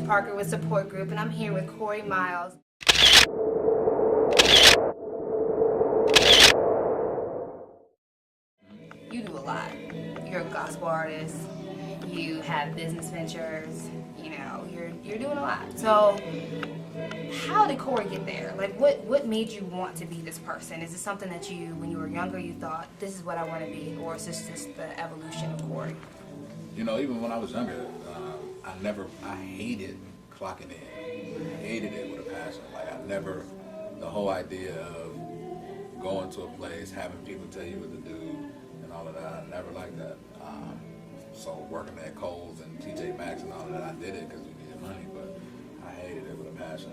Parker with Support Group, and I'm here with K.Miles. You do a lot. You're a gospel artist. You have business ventures. You know, you're doing a lot. So, how did Kory get there? Like, what made you want to be this person? Is it something that you, when you were younger, you thought this is what I want to be, or is this just the evolution of Kory? You know, even when I was younger, I hated clocking in. I hated it with a passion. Like, the whole idea of going to a place, having people tell you what to do, and all of that, I never liked that. So working at Kohl's and TJ Maxx and all of that, I did it because we needed money, but I hated it with a passion.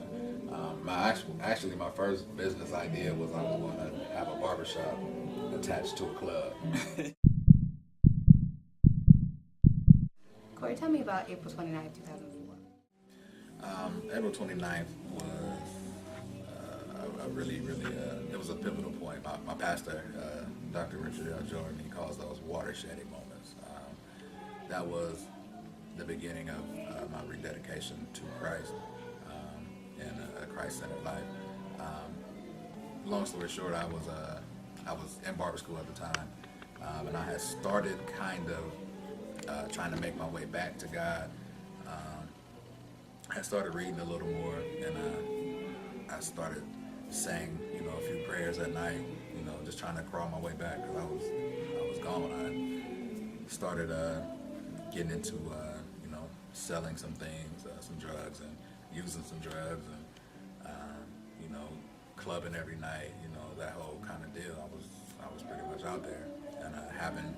Actually, my first business idea was I was going to have a barbershop attached to a club. Kory, tell me about April 29th, 2004. April 29th was it was a pivotal point. My pastor, Dr. Richard L. Jordan, he calls those watershed moments. That was the beginning of my rededication to Christ and a Christ-centered life. Long story short, I was in barber school at the time, and I had started kind of trying to make my way back to God. I started reading a little more, and I started saying, a few prayers at night, just trying to crawl my way back because I was gone. I started getting into, selling some things, some drugs, and using some drugs, and clubbing every night. That whole kind of deal. I was pretty much out there, and having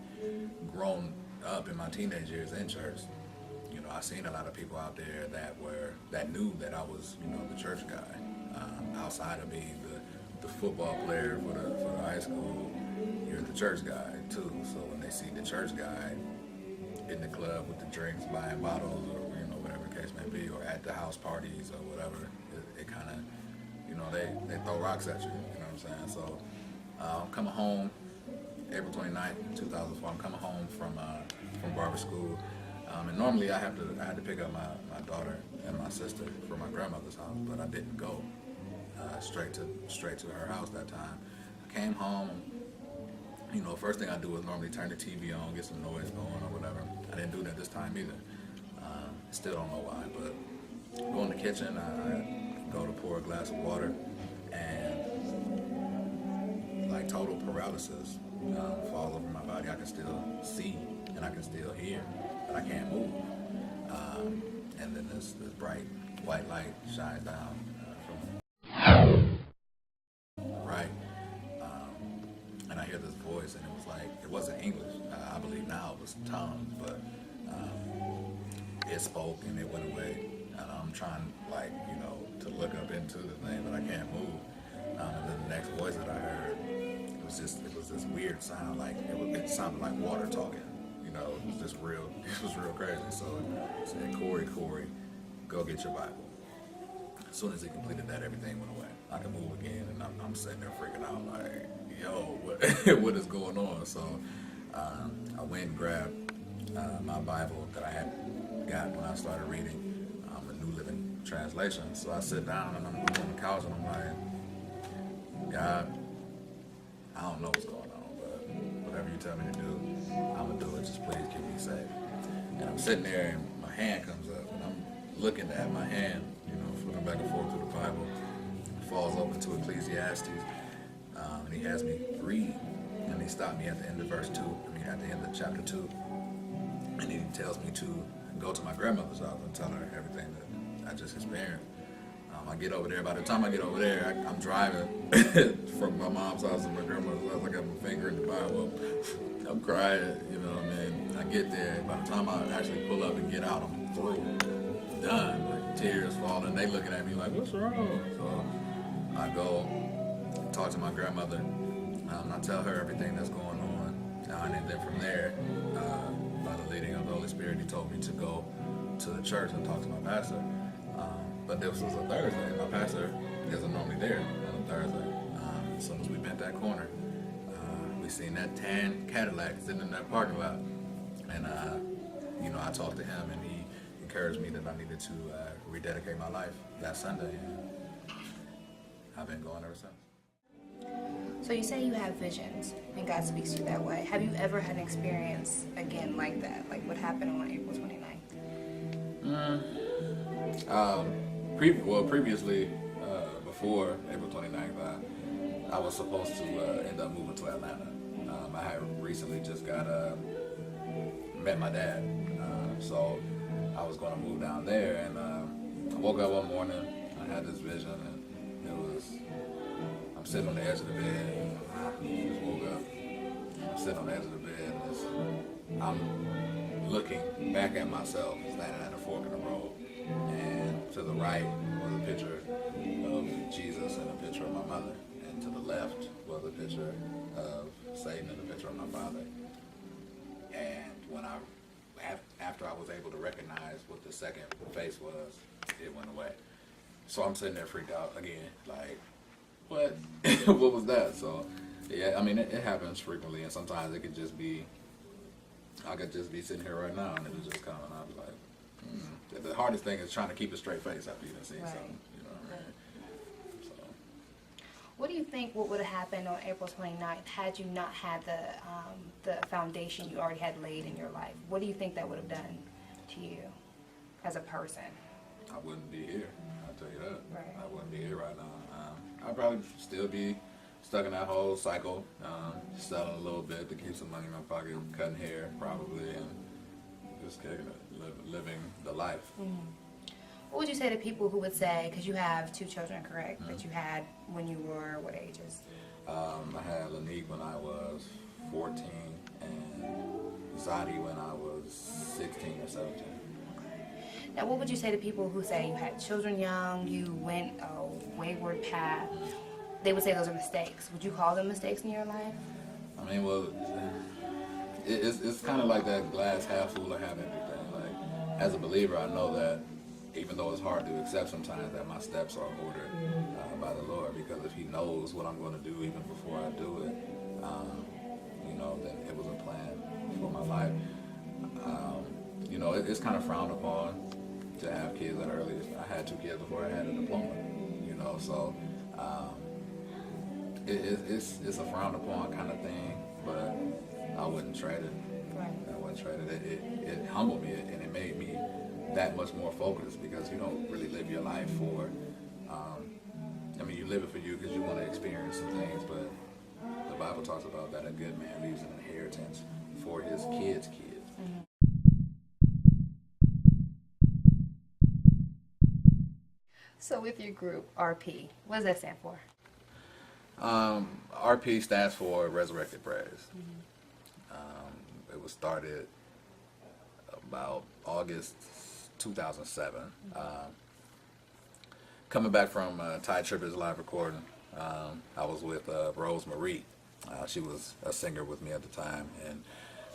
grown up in my teenage years in church, I seen a lot of people out there that knew that I was, the church guy. Outside of being the football player for the high school, you're the church guy too. So when they see the church guy in the club with the drinks, buying bottles, or whatever the case may be, or at the house parties or whatever, it kind of, they throw rocks at you. You know what I'm saying? So I'm coming home, April 29th, 2004. I'm coming home from barber school. And normally I had to pick up my daughter and my sister from my grandmother's house, but I didn't go straight to her house that time. I came home. First thing I do is normally turn the TV on, get some noise going or whatever. I didn't do that this time either. Still don't know why, but go in the kitchen. I go to pour a glass of water, and like total paralysis falls over my body. I can still see and I can still hear, but I can't move. And then this bright white light shines down from right, and I hear this voice, and it wasn't English. I believe now it was tongues, but it spoke and it went away. And I'm trying to look up into the thing, but I can't move. And then the next voice that I heard, it was this weird sound, like it sounded like water talking. It was real crazy. So it said, Kory, go get your Bible. As soon as he completed that, everything went away. I can move again, and I'm sitting there freaking out, like, yo, what is going on? So I went and grabbed my Bible that I had got when I started reading the New Living Translation. So I sit down, and I'm on the couch, and I'm like, God, I don't know what's going on, but whatever you tell me to do, I'm going to do it. Just please keep me safe. And I'm sitting there, and my hand comes up, and I'm looking at my hand, flipping back and forth through the Bible. It falls open to Ecclesiastes, and he has me read. And he stopped me at the end of at the end of chapter 2. And he tells me to go to my grandmother's house and tell her everything that I just experienced. I get over there. By the time I get over there, I'm driving from my mom's house to my grandmother's house. I got my finger in the Bible. I'm crying, I get there. By the time I actually pull up and get out, I'm through, done. Like, tears falling. They looking at me like, what's wrong? So I go talk to my grandmother. I tell her everything that's going on. And then from there, by the leading of the Holy Spirit, he told me to go to the church and talk to my pastor. But this was a Thursday. My pastor isn't normally there on a Thursday. As soon as we bent that corner, we seen that tan Cadillac sitting in that parking lot. And, I talked to him, and he encouraged me that I needed to rededicate my life that Sunday. And I've been going ever since. So you say you have visions and God speaks to you that way. Have you ever had an experience again like that? Like what happened on April 29th? Previously, before April 29th, I was supposed to end up moving to Atlanta. I had recently just met my dad, so I was going to move down there, and I woke up one morning, I had this vision, and I'm sitting on the edge of the bed, I just woke up, I'm sitting on the edge of the bed, and I'm looking back at myself, standing at a fork in the road, and to the right was a picture of Jesus and a picture of my mother, and to the left was a picture of Satan and a picture of my father. And after I was able to recognize what the second face was, it went away. So I'm sitting there freaked out again, like, what? What was that? So, yeah, I mean, it happens frequently, and sometimes it could just be, I could just be sitting here right now, and it would just come, and I'd be like, The hardest thing is trying to keep a straight face after you've seen something, you know what I mean? So. What do you think what would have happened on April 29th had you not had the foundation you already had laid in your life? What do you think that would have done to you as a person? I wouldn't be here, I'll tell you that. Right. I wouldn't be here right now. I'd probably still be stuck in that whole cycle, selling a little bit to keep some money in my pocket, cutting hair probably, and just kicking it, living the life. What would you say to people who would say, because you have 2 children, correct, that you had when you were what ages? I had Lanique when I was 14 and Zadi when I was 16 or 17. Now, what would you say to people who say you had children young, you went a wayward path? They would say those are mistakes. Would you call them mistakes in your life? I mean, well, it's kind of like that glass half full or half empty thing. Like, as a believer, I know that even though it's hard to accept sometimes, that my steps are ordered by the Lord, because if He knows what I'm going to do even before I do it, then it was a plan for my life. It's kind of frowned upon to have kids at early. I had 2 kids before I had a diploma, so it's a frowned upon kind of thing, but I wouldn't trade it. Right. I wouldn't trade it. It humbled me, and it made me that much more focused, because you don't really live your life for, you live it for you because you want to experience some things, but the Bible talks about that a good man leaves an inheritance for his kids' kids. So with your group, RP, what does that stand for? RP stands for Resurrected Praise. It was started about August 2007. Coming back from Ty Tripp's live recording, I was with Rose Marie. She was a singer with me at the time, and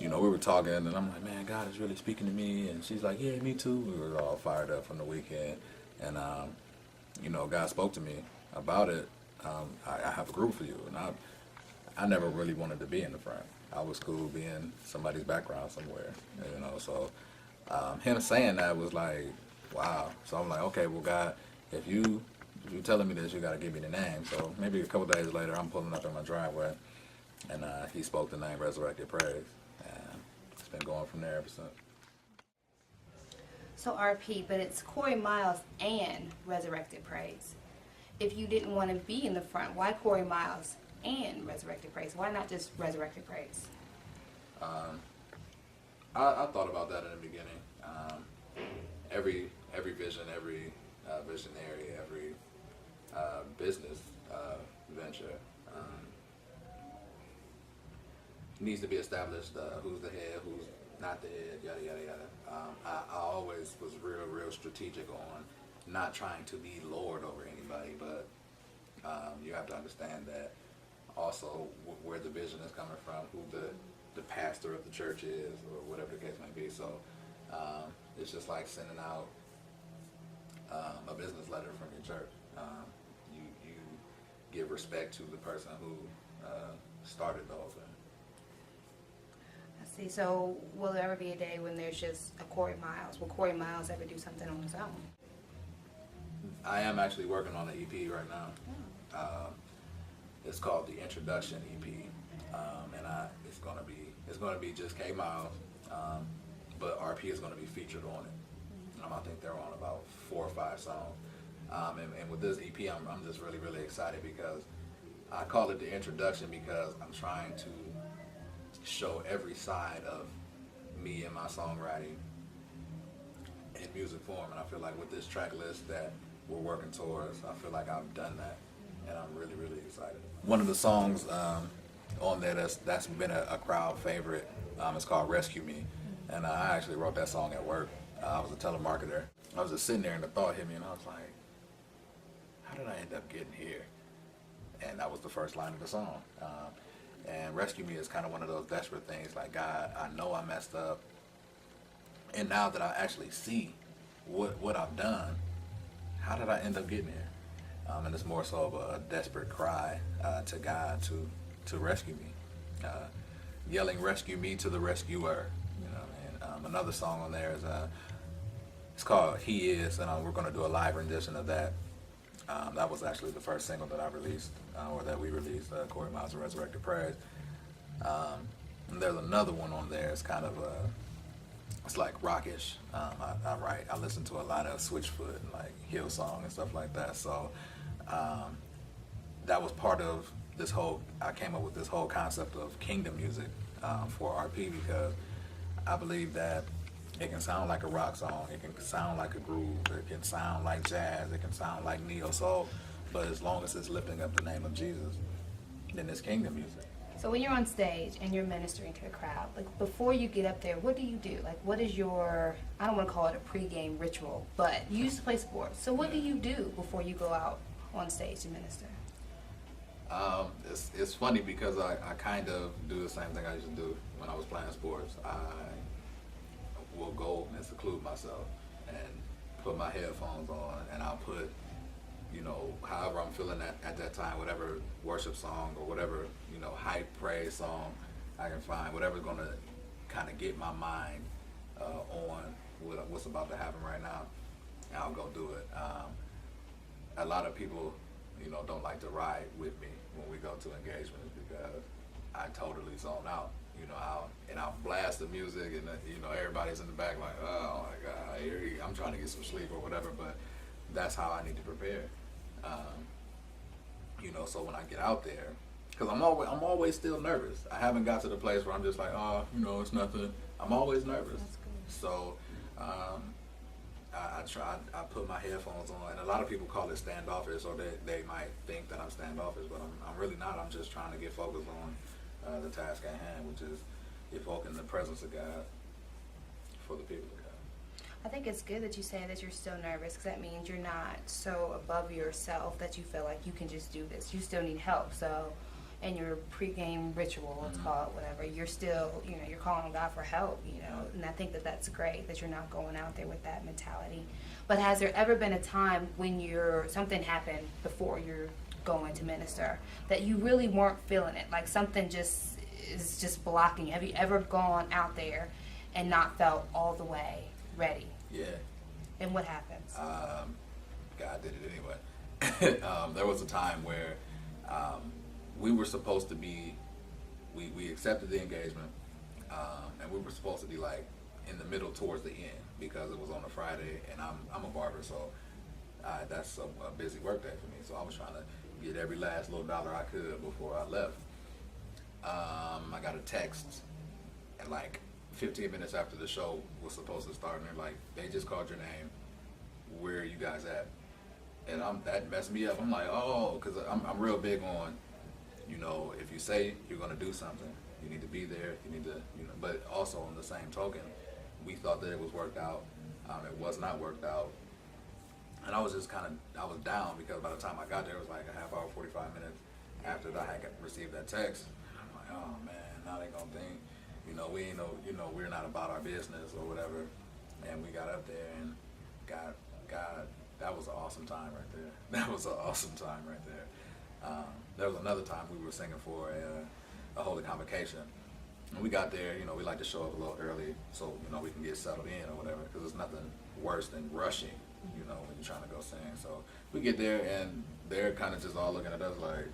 we were talking, and I'm like, man, God is really speaking to me, and she's like, yeah, me too. We were all fired up from the weekend, and God spoke to me about it. I have a group for you, and I never really wanted to be in the front. I was cool being somebody's background somewhere, so him saying that was like, wow. So I'm like, okay, well, God, if you're telling me this, you got to give me the name. So maybe a couple days later, I'm pulling up in my driveway, and he spoke the name Resurrected Praise, and it's been going from there ever since. So RP, but it's K.Miles and Resurrected Praise. If you didn't want to be in the front, why K.Miles and Resurrected Praise? Why not just Resurrected Praise? I thought about that in the beginning. Every vision, every visionary, every business venture needs to be established. Who's the head, who's not the head, yada yada yada. I always was real strategic on not trying to be Lord over anybody, but you have to understand that also where the vision is coming from, who the pastor of the church is, or whatever the case may be. So it's just like sending out a business letter from your church. You give respect to the person who started the whole thing. I see. So will there ever be a day when there's just a K.Miles? Will K.Miles ever do something on his own? I am actually working on an EP right now. It's called the Introduction EP, and it's gonna be just K.Miles, but RP is gonna be featured on it. I think they're on about 4 or 5 songs. And with this EP, I'm just really, really excited because I call it the introduction because I'm trying to show every side of me and my songwriting in music form. And I feel like with this track list that we're working towards, I feel like I've done that. And I'm really, really excited. One of the songs on there that's been a crowd favorite is called Rescue Me. And I actually wrote that song at work. I was a telemarketer. I was just sitting there and the thought hit me and I was like, how did I end up getting here? And that was the first line of the song. And Rescue Me is kind of one of those desperate things, like, God, I know I messed up. And now that I actually see what I've done, how did I end up getting here? And it's more so of a desperate cry to God to rescue me. Yelling, rescue me to the rescuer. You know what I mean? Another song on there is, it's called He Is, and we're going to do a live rendition of that. That was actually the first single that I released, or that we released, K.Miles and Resurrected Praise. And there's another one on there. It's kind of it's like rockish. I listen to a lot of Switchfoot and like Hillsong and stuff like that. So that was part of this whole. I came up with this whole concept of kingdom music for RP because I believe that it can sound like a rock song, it can sound like a groove, it can sound like jazz, it can sound like neo soul, but as long as it's lifting up the name of Jesus, then it's kingdom music. So when you're on stage and you're ministering to a crowd, like before you get up there, what do you do? Like what is your, I don't want to call it a pregame ritual, but you used to play sports. So what do you do before you go out on stage to minister? It's funny because I kind of do the same thing I used to do when I was playing sports. I will go and seclude myself and put my headphones on, and I'll put, you know, however I'm feeling at that time, whatever worship song or whatever, you know, hype praise song I can find, whatever's going to kind of get my mind on what's about to happen right now, I'll go do it. A lot of people, you know, don't like to ride with me when we go to engagements because I totally zone out. You know, I'll blast the music and, you know, everybody's in the back like, oh my God, I'm trying to get some sleep or whatever, but that's how I need to prepare. You know, so when I get out there, because I'm always still nervous. I haven't got to the place where I'm just like, oh, you know, it's nothing. I'm always nervous. So I put my headphones on, and a lot of people call it standoffish, or they might think that I'm standoffish, but I'm really not. I'm just trying to get focused on the task at hand, which is evoking the presence of God for the people of God. I think it's good that you say that you're still nervous because that means you're not so above yourself that you feel like you can just do this. You still need help. So in your pregame ritual, let's call it whatever, you're still, you know, you're calling on God for help, you know, and I think that that's great that you're not going out there with that mentality. But has there ever been a time when something happened before you're going to minister that you really weren't feeling it, like something just is just blocking you? Have you ever gone out there and not felt all the way ready? Yeah. And what happens? God did it anyway. There was a time where we were supposed to be, we accepted the engagement, and we were supposed to be like in the middle towards the end because it was on a Friday, and I'm a barber, so that's a busy work day for me. So I was trying to get every last little dollar I could before I left. I got a text at like 15 minutes after the show was supposed to start, and they're like, they just called your name. Where are you guys at? And that messed me up. I'm like, oh, because I'm real big on, you know, if you say you're going to do something, you need to be there. You need to, you know. But also on the same token, we thought that it was worked out. It was not worked out. And I was just I was down because by the time I got there, it was like a half hour, 45 minutes after I had received that text. I'm like, oh man, now they gonna think, you know, we ain't know, you know, we're not about our business or whatever. And we got up there and God, that was an awesome time right there. That was an awesome time right there. There was another time we were singing for a holy convocation. And we got there, you know, we like to show up a little early so, you know, we can get settled in or whatever, because there's nothing worse than rushing you know, when you're trying to go sing. So we get there, and they're kind of just all looking at us like,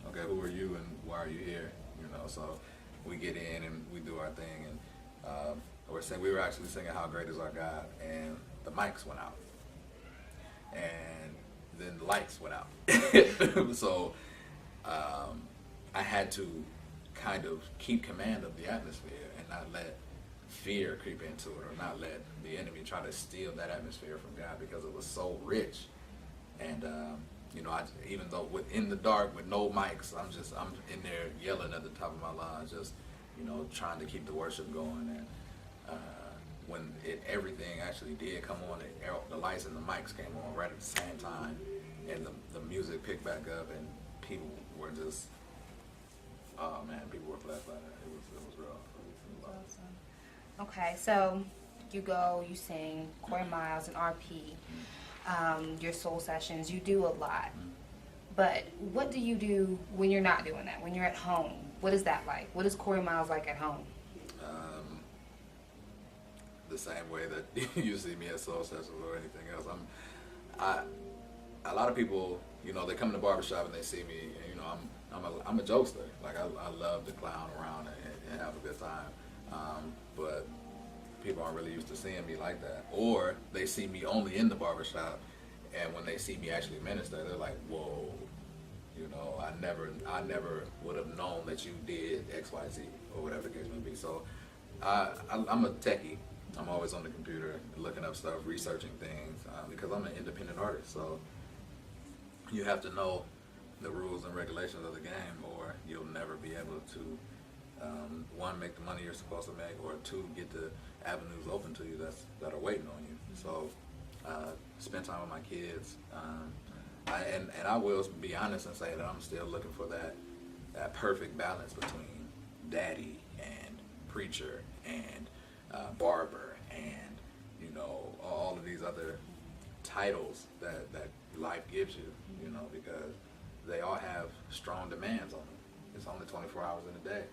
okay, who are you and why are you here? You know, so we get in and we do our thing, and we were actually singing "How Great Is Our God," and the mics went out, and then the lights went out. So I had to kind of keep command of the atmosphere and not let fear creep into it, or not let the enemy try to steal that atmosphere from God, because it was so rich. And you know, even though in the dark with no mics, I'm in there yelling at the top of my lungs, just, you know, trying to keep the worship going. And when everything actually did come on, the lights and the mics came on right at the same time, and the music picked back up, and people were just, oh man, people were blessed by that. It was real. Awesome. Okay, so you go, you sing K.Miles and RP, your soul sessions, you do a lot. But what do you do when you're not doing that? When you're at home, what is that like? What is K.Miles like at home? The same way that you see me at soul sessions or anything else. A lot of people, you know, they come in the barbershop and they see me, and, you know, I'm a jokester. Like I love to clown around and have a good time. But people aren't really used to seeing me like that, or they see me only in the barbershop, and when they see me actually minister, they're like, whoa, you know, I never would have known that you did X, Y, Z, or whatever the case may be. So I'm a techie. I'm always on the computer looking up stuff, researching things, because I'm an independent artist. So you have to know the rules and regulations of the game, or you'll never be able to, one, make the money you're supposed to make, or two, get the avenues open to you that are waiting on you. So spend time with my kids. And I will be honest and say that I'm still looking for that perfect balance between daddy and preacher and barber and, you know, all of these other titles that life gives you, you know, because they all have strong demands on them. It's only 24 hours in a day.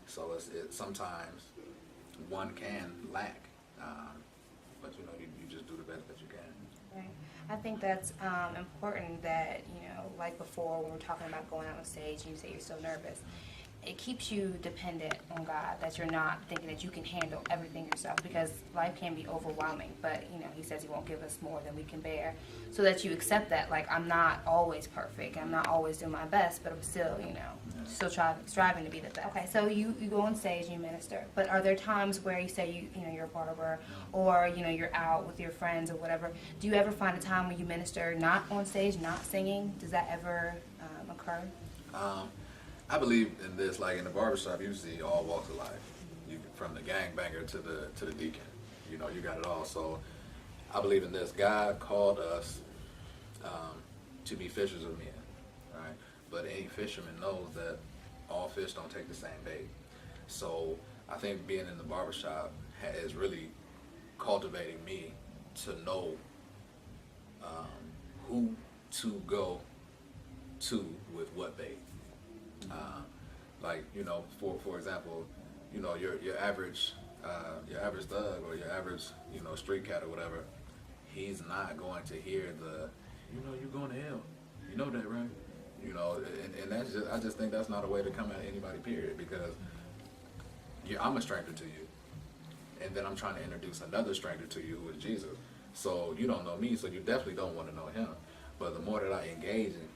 So sometimes one can lack, but, you know, you just do the best that you can. Right. I think that's important that, you know, like before when we're talking about going out on stage and you say you're so nervous, it keeps you dependent on God, that you're not thinking that you can handle everything yourself, because life can be overwhelming, but, you know, he says he won't give us more than we can bear, so that you accept that, like, I'm not always perfect, I'm not always doing my best, but I'm still, you know, still striving to be the best. Okay, so you go on stage and you minister, but are there times where you say you know, you're a barber, or, you know, you're out with your friends or whatever, do you ever find a time when you minister not on stage, not singing? Does that ever occur? I believe in this, like in the barbershop, you see all walks of life. From the gangbanger to the deacon. You know, you got it all. So I believe in this. God called us to be fishers of men, right? But any fisherman knows that all fish don't take the same bait. So I think being in the barbershop is really cultivating me to know who to go to with what bait. Like, you know, for example, you know, your average thug or your average, you know, street cat or whatever, he's not going to hear you know, you're going to hell. You know that, right? You know, and that's I just think that's not a way to come at anybody, period, because I'm a stranger to you, and then I'm trying to introduce another stranger to you, who is Jesus. So you don't know me, so you definitely don't want to know him. But the more that I engage in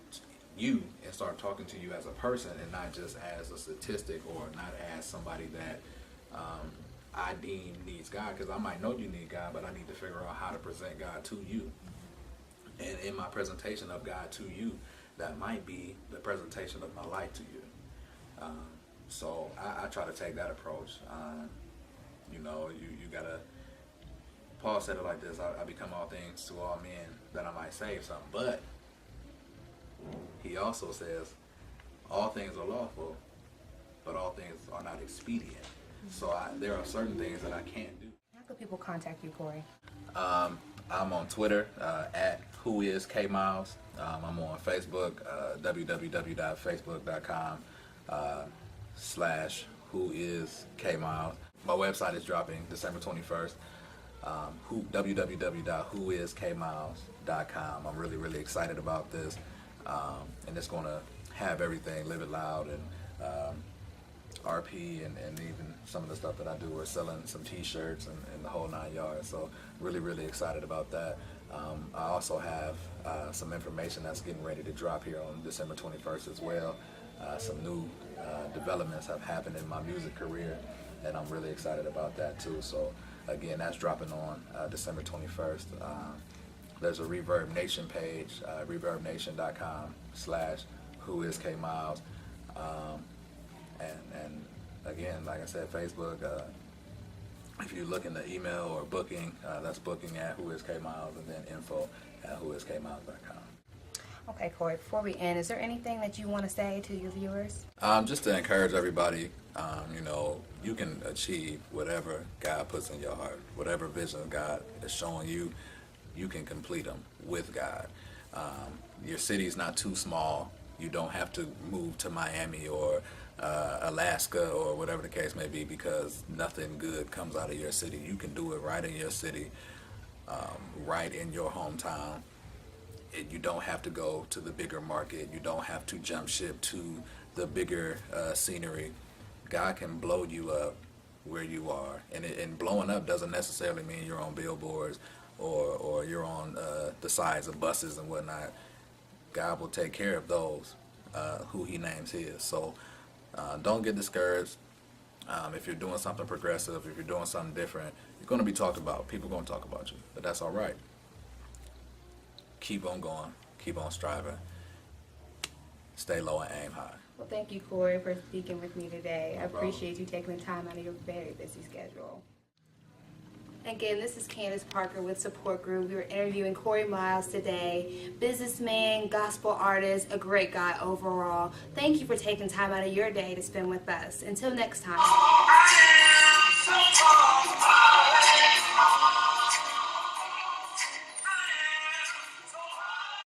you and start talking to you as a person and not just as a statistic, or not as somebody that I deem needs God, because I might know you need God, but I need to figure out how to present God to you. And in my presentation of God to you, that might be the presentation of my life to you. So I try to take that approach. You know, you gotta, Paul said it like this, I become all things to all men that I might save some, but he also says, all things are lawful, but all things are not expedient. So there are certain things that I can't do. How could people contact you, Kory? I'm on Twitter, at K.Miles. I'm on Facebook, www.facebook.com /whoiskmiles. My website is dropping December 21st. www.whoiskmiles.com. I'm really, really excited about this, and it's going to have everything, Live It Loud and RP and even some of the stuff that I do. We're selling some t-shirts and the whole 9 yards, so really, really excited about that. I also have some information that's getting ready to drop here on December 21st as well. Some new developments have happened in my music career, and I'm really excited about that too. So again, that's dropping on December 21st. There's a Reverb Nation page, reverbnation.com/whoiskmiles. And again, like I said, Facebook, if you look in the email or booking, that's booking at whoiskmiles, and then info@whoiskmiles.com. Okay, Kory, before we end, is there anything that you want to say to your viewers? Just to encourage everybody, you can achieve whatever God puts in your heart. Whatever vision God is showing you, you can complete them with God. Your city's not too small. You don't have to move to Miami or Alaska or whatever the case may be because nothing good comes out of your city. You can do it right in your city, right in your hometown. You don't have to go to the bigger market. You don't have to jump ship to the bigger scenery. God can blow you up where you are. And blowing up doesn't necessarily mean you're on billboards or you're on the sides of buses and whatnot. God will take care of those who he names his. So don't get discouraged. If you're doing something progressive, if you're doing something different, you're going to be talked about. People are going to talk about you, but that's all right. Keep on going. Keep on striving. Stay low and aim high. Well, thank you, Kory, for speaking with me today. I No problem. appreciate you taking the time out of your very busy schedule. Again, this is Candace Parker with Support Group. We were interviewing K.Miles today, businessman, gospel artist, a great guy overall. Thank you for taking time out of your day to spend with us. Until next time.